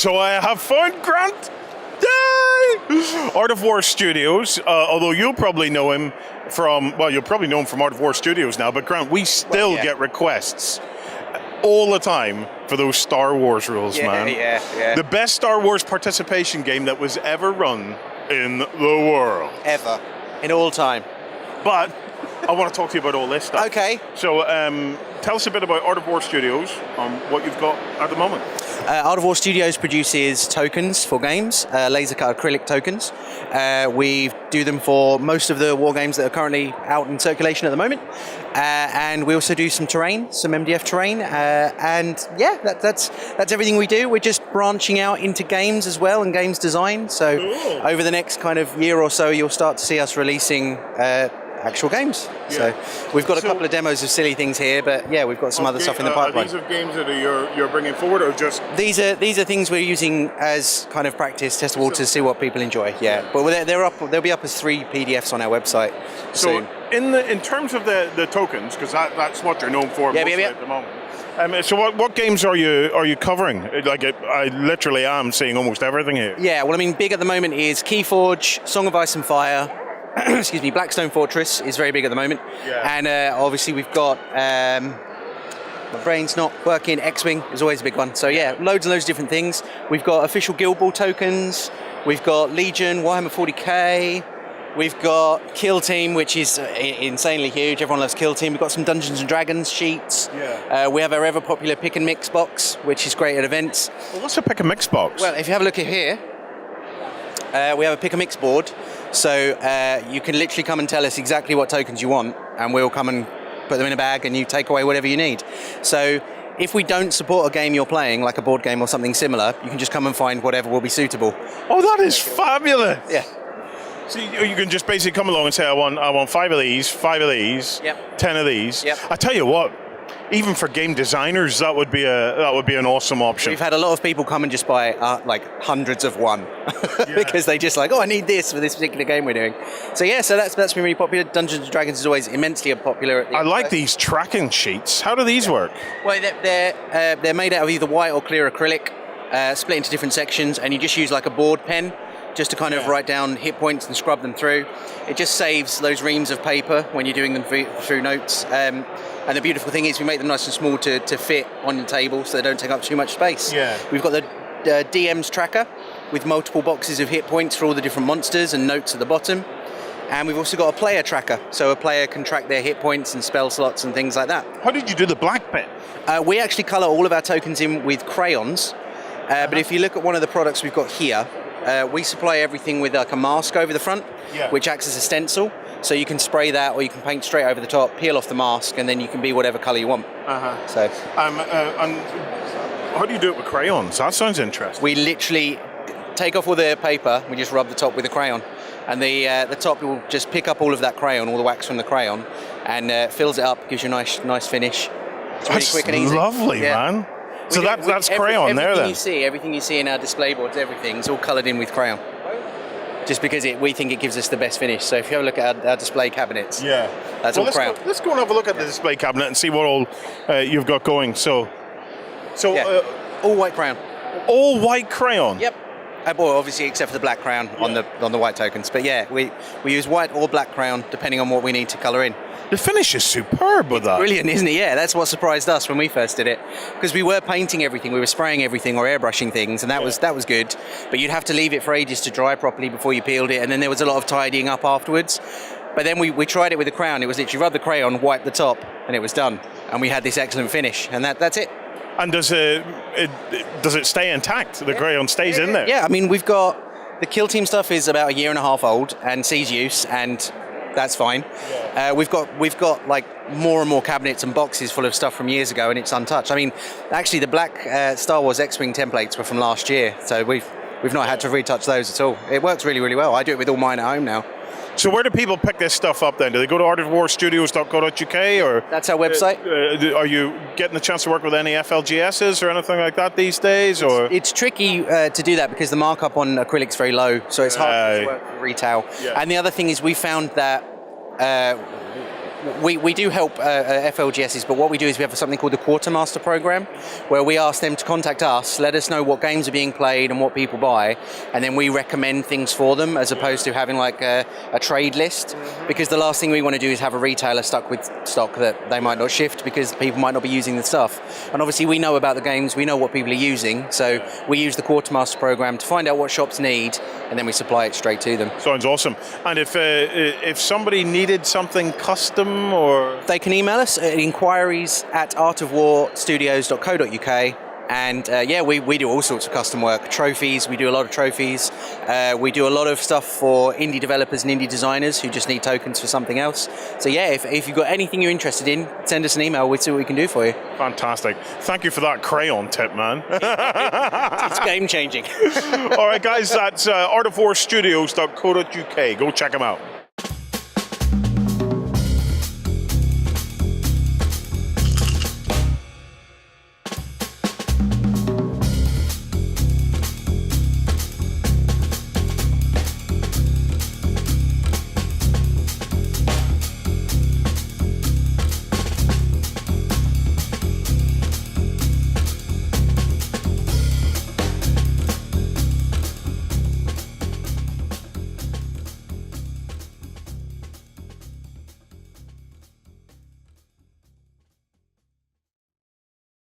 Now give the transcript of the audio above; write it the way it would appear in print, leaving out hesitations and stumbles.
So I have found Grant. Yay! Art of War Studios, although you'll probably know him from Art of War Studios now, but Grant, we still get requests all the time for those Star Wars rules, man. Yeah. The best Star Wars participation game that was ever run in the world. Ever. In all time. But I want to talk to you about all this stuff. Okay. So tell us a bit about Art of War Studios, what you've got at the moment. Art of War Studios produces tokens for games, laser cut acrylic tokens. We do them for most of the war games that are currently out in circulation at the moment. And we also do some terrain, some MDF terrain. That's everything we do. We're just branching out into games as well and games design. So over the next kind of year or so, you'll start to see us releasing actual games. Yeah. So we've got a couple of demos of silly things here, but yeah, we've got some other stuff in the pipeline. These are games that you're bringing forward, or just these are things we're using as kind of practice test waters to see what people enjoy. Yeah, but they'll be up as 3 PDFs on our website soon. In terms of the tokens, because that's what you're known for mostly at the moment. So what games are you covering? Like I literally am seeing almost everything here. Yeah, well, I mean, big at the moment is Keyforge, Song of Ice and Fire. Excuse me, Blackstone Fortress is very big at the moment. Yeah. And obviously we've got, my brain's not working, X-Wing is always a big one. So yeah, loads and loads of different things. We've got official Guild Ball tokens. We've got Legion, Warhammer 40k. We've got Kill Team, which is insanely huge. Everyone loves Kill Team. We've got some Dungeons and Dragons sheets. Yeah. We have our ever popular Pick and Mix box, which is great at events. Well, what's a Pick and Mix box? Well, if you have a look at here, we have a Pick and Mix board. So you can literally come and tell us exactly what tokens you want, and we'll come and put them in a bag and you take away whatever you need. So if we don't support a game you're playing, like a board game or something similar, you can just come and find whatever will be suitable. Oh, that is fabulous. Yeah. So you can just basically come along and say, I want 5 of these, 10 of these. Yep. I tell you what, even for game designers, that would be an awesome option. We've had a lot of people come and just buy like hundreds of one because they just like, I need this for this particular game we're doing. So yeah, so that's been really popular. Dungeons and Dragons is always immensely popular. I like these tracking sheets. How do these work? Well, they're made out of either white or clear acrylic, split into different sections, and you just use like a board pen just to kind of write down hit points and scrub them through. It just saves those reams of paper when you're doing them through notes. And the beautiful thing is we make them nice and small to fit on the table so they don't take up too much space. Yeah. We've got the DM's tracker with multiple boxes of hit points for all the different monsters and notes at the bottom. And we've also got a player tracker, so a player can track their hit points and spell slots and things like that. How did you do the black bit? We actually colour all of our tokens in with crayons. But if you look at one of the products we've got here, we supply everything with like a mask over the front, which acts as a stencil. So you can spray that, or you can paint straight over the top, peel off the mask, and then you can be whatever colour you want. So, and how do you do it with crayons? That sounds interesting. We literally take off all the paper. We just rub the top with a crayon, and the top will just pick up all of that crayon, all the wax from the crayon, and fills it up. Gives you a nice finish. It's really quick and easy. Lovely, man. So that's crayon there then? Everything you see in our display boards, everything's all coloured in with crayon. Just because we think it gives us the best finish. So if you have a look at our display cabinets, that's all crayon. Let's go and have a look at the display cabinet and see what all you've got going. So all white crayon. All white crayon? Yep. Well, obviously, except for the black crayon on the white tokens. But yeah, we use white or black crayon depending on what we need to colour in. The finish is superb with that. Brilliant, isn't it? Yeah, that's what surprised us when we first did it, because we were painting everything, we were spraying everything or airbrushing things, and that was good. But you'd have to leave it for ages to dry properly before you peeled it, and then there was a lot of tidying up afterwards. But then we tried it with a crayon. It was literally rub the crayon, wipe the top, and it was done. And we had this excellent finish, and that's it. And does it stay intact? The crayon stays in there? Yeah, I mean, we've got the Kill Team stuff is about 1.5 years old and sees use, and that's fine. We've got like more and more cabinets and boxes full of stuff from years ago, and it's untouched. I mean, actually, the black Star Wars X-Wing templates were from last year, so we've not had to retouch those at all. It works really, really well. I do it with all mine at home now. So where do people pick this stuff up then? Do they go to artofwarstudios.co.uk or? That's our website. Are you getting the chance to work with any FLGSs or anything like that these days? Or it's tricky to do that because the markup on acrylic's very low, so it's hard to work for retail. Yeah. And the other thing is we found that we do help FLGSs, but what we do is we have something called the Quartermaster program, where we ask them to contact us, let us know what games are being played and what people buy, and then we recommend things for them, as opposed to having like a trade list, because the last thing we want to do is have a retailer stuck with stock that they might not shift because people might not be using the stuff. And obviously we know about the games, we know what people are using, so we use the Quartermaster program to find out what shops need, and then we supply it straight to them. Sounds awesome. And if somebody needed something custom, or they can email us at inquiries@artofwarstudios.co.uk, and we do all sorts of custom work. Trophies, we do a lot of trophies. We do a lot of stuff for indie developers and indie designers who just need tokens for something else. So yeah, if you've got anything you're interested in, send us an email, we'll see what we can do for you. Fantastic. Thank you for that crayon tip, man. It's game changing. All right, guys, that's artofwarstudios.co.uk. Go check them out.